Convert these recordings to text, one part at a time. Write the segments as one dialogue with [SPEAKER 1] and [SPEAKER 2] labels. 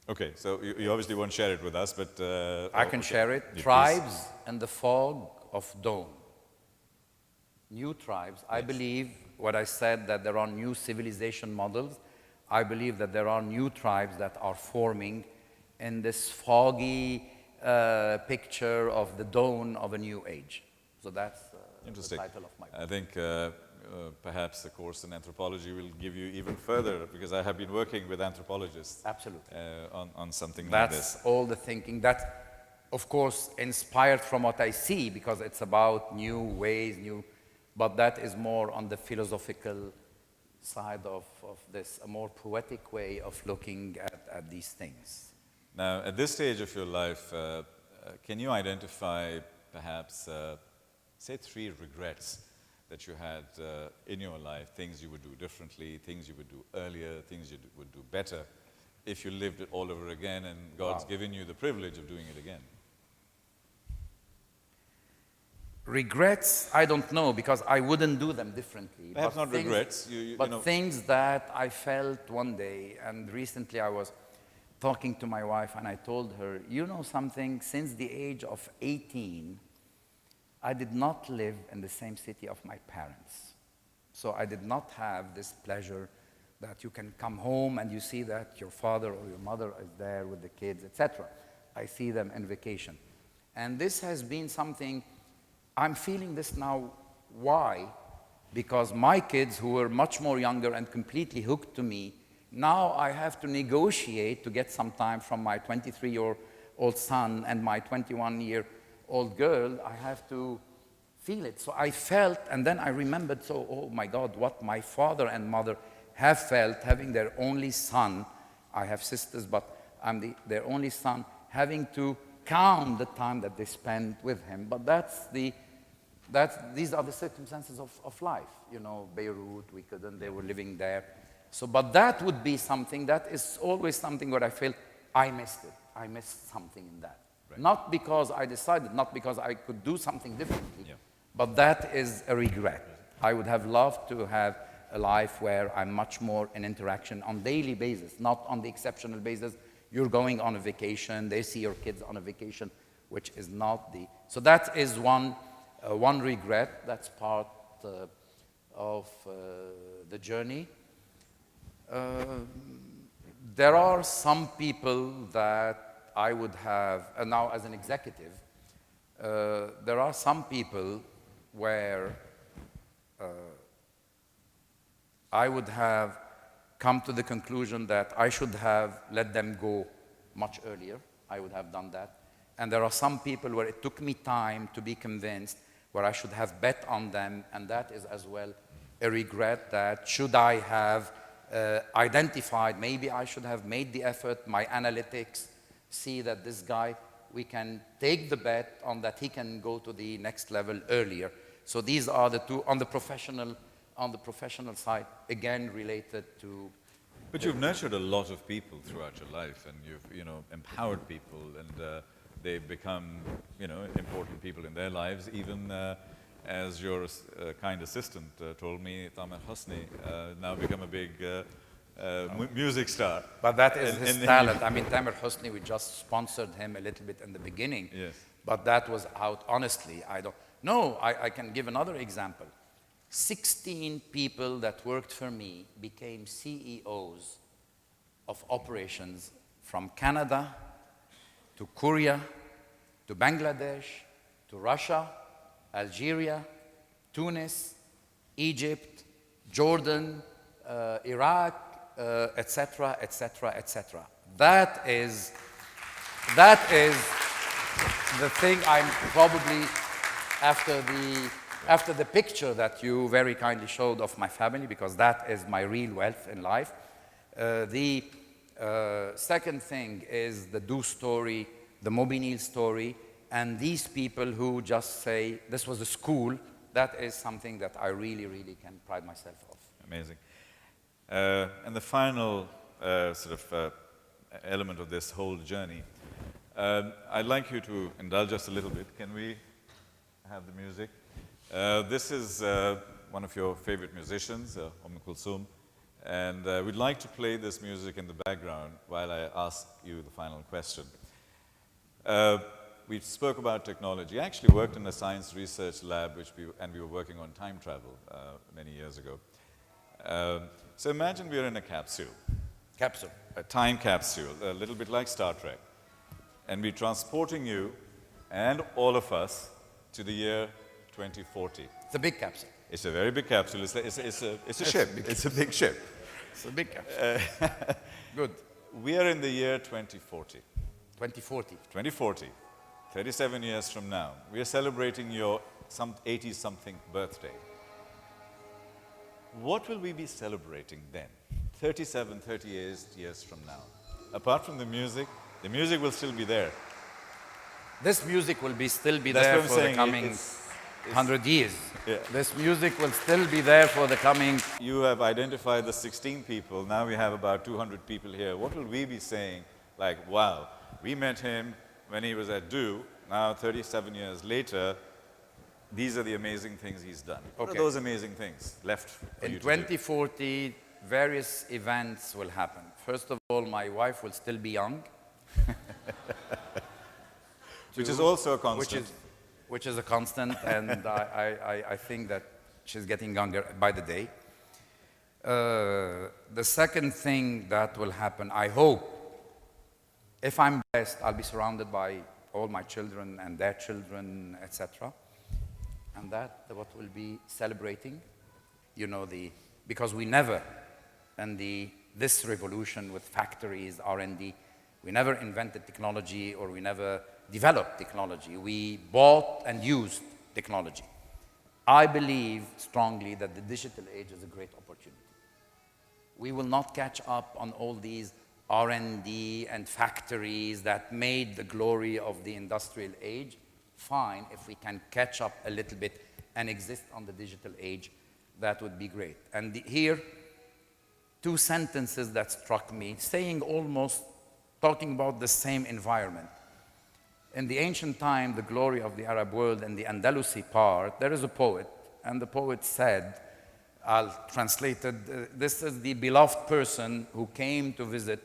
[SPEAKER 1] Okay, so you obviously won't share it with us, but...
[SPEAKER 2] I can
[SPEAKER 1] okay.
[SPEAKER 2] share it.
[SPEAKER 1] Yeah,
[SPEAKER 2] Tribes and the Fog of Dawn. New tribes. I
[SPEAKER 1] Yes.
[SPEAKER 2] believe what I said, that there are new civilization models. I believe that there are new tribes that are forming in this foggy picture of the dawn of a new age. So that's the
[SPEAKER 1] Interesting.
[SPEAKER 2] title of my book.
[SPEAKER 1] I think perhaps the course in anthropology will give you even further, because I have been working with anthropologists
[SPEAKER 2] Absolutely.
[SPEAKER 1] on something like
[SPEAKER 2] That's
[SPEAKER 1] this.
[SPEAKER 2] all the thinking. That, of course, inspired from what I see, because it's about new ways, but that is more on the philosophical side of this, a more poetic way of looking at these things.
[SPEAKER 1] Now, at this stage of your life, can you identify perhaps, say, 3 regrets that you had in your life, things you would do differently, things you would do earlier, things you would do better, if you lived it all over again and God's given you the privilege of doing it again?
[SPEAKER 2] Regrets, I don't know, because I wouldn't do them differently.
[SPEAKER 1] Perhaps
[SPEAKER 2] But
[SPEAKER 1] not regrets.
[SPEAKER 2] But
[SPEAKER 1] you know.
[SPEAKER 2] things that I felt one day, and recently I was talking to my wife and I told her, you know something, since the age of 18, I did not live in the same city of my parents. So I did not have this pleasure that you can come home and you see that your father or your mother is there with the kids, etc. I see them in vacation. And this has been something, I'm feeling this now. Why? Because my kids, who were much more younger and completely hooked to me, now I have to negotiate to get some time from my 23-year-old son and my 21-year-old girl. I have to feel it. So I felt, and then I remembered, so, oh my God, what my father and mother have felt, having their only son. I have sisters, but I'm their only son, having to count the time that they spend with him. But these are the circumstances of life. You know, Beirut, we couldn't, they were living there. So, but that would be something, that is always something where I feel I missed it. I missed something in that. Right. Not because I decided, not because I could do something differently, but that is a regret. I would have loved to have a life where I'm much more in interaction on daily basis, not on the exceptional basis. You're going on a vacation, they see your kids on a vacation, which is not the... So that is one regret. That's part of the journey. There are some people that I would have, and now as an executive, there are some people where I would have come to the conclusion that I should have let them go much earlier. I would have done that. And there are some people where it took me time to be convinced, where I should have bet on them, and that is as well a regret, that should I have identified, maybe I should have made the effort, my analytics, see that this guy, we can take the bet on that he can go to the next level earlier. So these are the two. On the professional side, again related to...
[SPEAKER 1] But you've nurtured a lot of people throughout your life, and you've empowered people, and they've become important people in their lives. Even as your kind assistant told me, Tamer Hosni now become a big music star.
[SPEAKER 2] But that is his talent. I mean, Tamer Hosni, we just sponsored him a little bit in the beginning.
[SPEAKER 1] Yes.
[SPEAKER 2] But that was out, honestly, I don't... No, I can give another example. 16 people that worked for me became CEOs of operations from Canada to Korea to Bangladesh to Russia, Algeria, Tunis, Egypt, Jordan, Iraq, etc., etc., etc. That is the thing I'm probably, after the picture that you very kindly showed of my family, because that is my real wealth in life. The second thing is the Do story, the Moby Neal story, and these people who just say, this was a school. That is something that I really, really can pride myself of.
[SPEAKER 1] Amazing. And the final element of this whole journey, I'd like you to indulge us a little bit. Can we have the music? This is one of your favorite musicians, Kulthum, And we'd like to play this music in the background while I ask you the final question. We spoke about technology. I actually worked in a science research lab, and we were working on time travel many years ago. So imagine we're in a capsule.
[SPEAKER 2] Capsule.
[SPEAKER 1] A time capsule, a little bit like Star Trek. And we're transporting you and all of us to the year 2040.
[SPEAKER 2] It's a big capsule.
[SPEAKER 1] It's a very big capsule. It's a ship. It's a big ship.
[SPEAKER 2] It's a big capsule. Good.
[SPEAKER 1] We are in the year 2040.
[SPEAKER 2] 2040.
[SPEAKER 1] 2040, 37 years from now. We are celebrating your 80-something birthday. What will we be celebrating then, 37, 38 years from now? Apart from the music will still be there.
[SPEAKER 2] This music will still be
[SPEAKER 1] That's
[SPEAKER 2] there
[SPEAKER 1] what I'm
[SPEAKER 2] for
[SPEAKER 1] saying.
[SPEAKER 2] the coming 100 years.
[SPEAKER 1] Yeah.
[SPEAKER 2] This music will still be there for the coming...
[SPEAKER 1] You have identified the 16 people. Now we have about 200 people here. What will we be saying? Like, wow, we met him when he was at DO. Now, 37 years later, these are the amazing things he's done. What are those amazing things left for you to do?
[SPEAKER 2] In 2040, various events will happen. First of all, my wife will still be young.
[SPEAKER 1] Which is also a constant.
[SPEAKER 2] Which is a constant, and I think that she's getting younger by the day. The second thing that will happen, I hope, if I'm blessed, I'll be surrounded by all my children and their children, etc. And that what we'll be celebrating, you know, because we never, in this revolution with factories, R&D, we never invented technology or we never developed technology. We bought and used technology. I believe strongly that the digital age is a great opportunity. We will not catch up on all these R&D and factories that made the glory of the industrial age. Fine, if we can catch up a little bit and exist on the digital age, that would be great. And here, two sentences that struck me, talking about the same environment. In the ancient time, the glory of the Arab world and the Andalusi part, there is a poet, and the poet said, I'll translate it, this is the beloved person who came to visit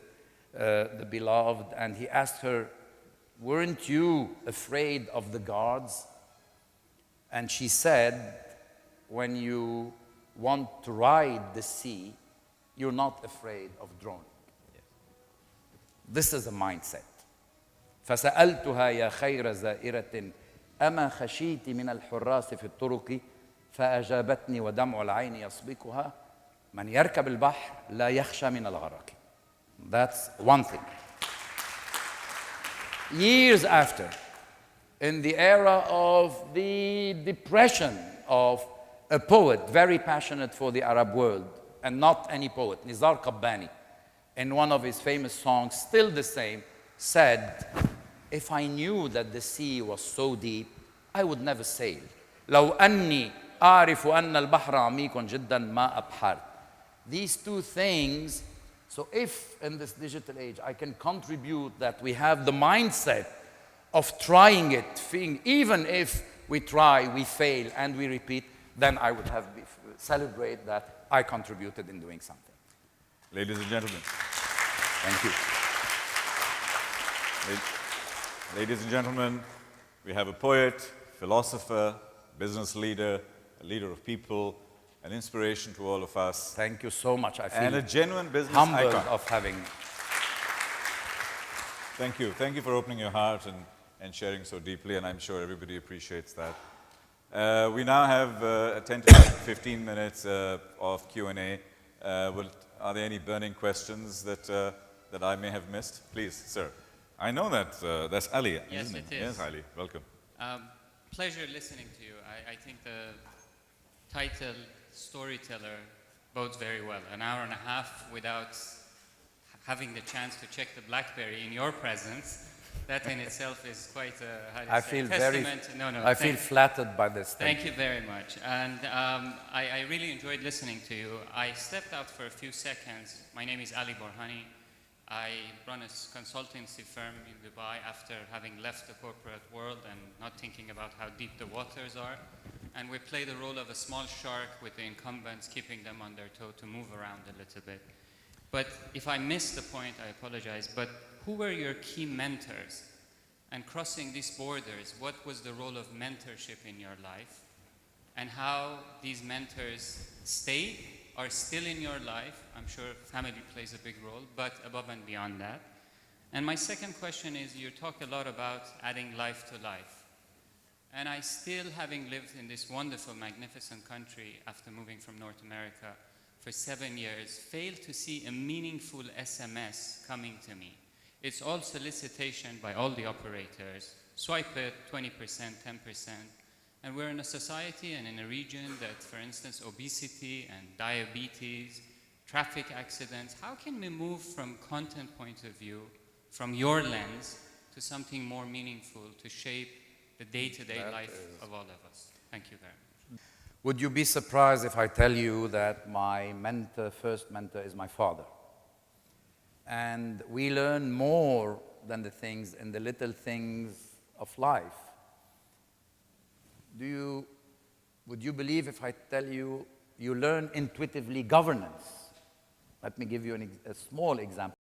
[SPEAKER 2] the beloved, and he asked her, weren't you afraid of the guards? And she said, when you want to ride the sea, you're not afraid of drowning. Yes. This is a mindset. فسألتها يا خير زائرة أما خشيت من الحراس في الطرق فأجابتني ودمع العين يسبقها من يركب البحر لا يخشى من الغرق. That's one thing. Years after, in the era of the depression of a poet very passionate for the Arab world, and not any poet, Nizar Qabbani, in one of his famous songs, still the same, said, if I knew that the sea was so deep, I would never sail. لو أني أعرف أن البحر عميق جدا ما أبحر. These two things, so if in this digital age I can contribute that we have the mindset of trying it, even if we try, we fail, and we repeat, then I would have celebrate that I contributed in doing something.
[SPEAKER 1] Ladies and gentlemen.
[SPEAKER 2] Thank you.
[SPEAKER 1] Ladies and gentlemen, we have a poet, philosopher, business leader, a leader of people, an inspiration to all of us.
[SPEAKER 2] Thank you so much. I feel
[SPEAKER 1] and a genuine business
[SPEAKER 2] humbled
[SPEAKER 1] icon.
[SPEAKER 2] of having.
[SPEAKER 1] Thank you. Thank you for opening your heart and sharing so deeply, and I'm sure everybody appreciates that. We now have 10 to 15 minutes of Q&A. Are there any burning questions that I may have missed? Please, sir. I know that that's Ali,
[SPEAKER 3] yes,
[SPEAKER 1] isn't it?
[SPEAKER 3] It is.
[SPEAKER 1] Yes, Ali. Welcome.
[SPEAKER 3] Pleasure listening to you. I think the title, Storyteller, bodes very well. An hour and a half without having the chance to check the BlackBerry in your presence, that in itself is quite a testament.
[SPEAKER 2] I feel flattered by this.
[SPEAKER 3] Thank you very much. And I really enjoyed listening to you. I stepped out for a few seconds. My name is Ali Borhani. I run a consultancy firm in Dubai after having left the corporate world and not thinking about how deep the waters are. and we play the role of a small shark with the incumbents, keeping them on their toe to move around a little bit. But if I missed the point, I apologize, but who were your key mentors? And crossing these borders, what was the role of mentorship in your life? And how these mentors stayed, are still in your life? I'm sure family plays a big role, but above and beyond that. And my second question is, you talk a lot about adding life to life. And I still, having lived in this wonderful, magnificent country after moving from North America for 7 years, fail to see a meaningful SMS coming to me. It's all solicitation by all the operators. Swipe it, 20%, 10%. And we're in a society and in a region that, for instance, obesity and diabetes, traffic accidents, how can we move from content point of view, from your lens, to something more meaningful to shape the day-to-day life of all of us? Thank you very much.
[SPEAKER 2] Would you be surprised if I tell you that my first mentor is my father? And we learn more than the things in the little things of life. Would you believe if I tell you, you learn intuitively governance? Let me give you a small example.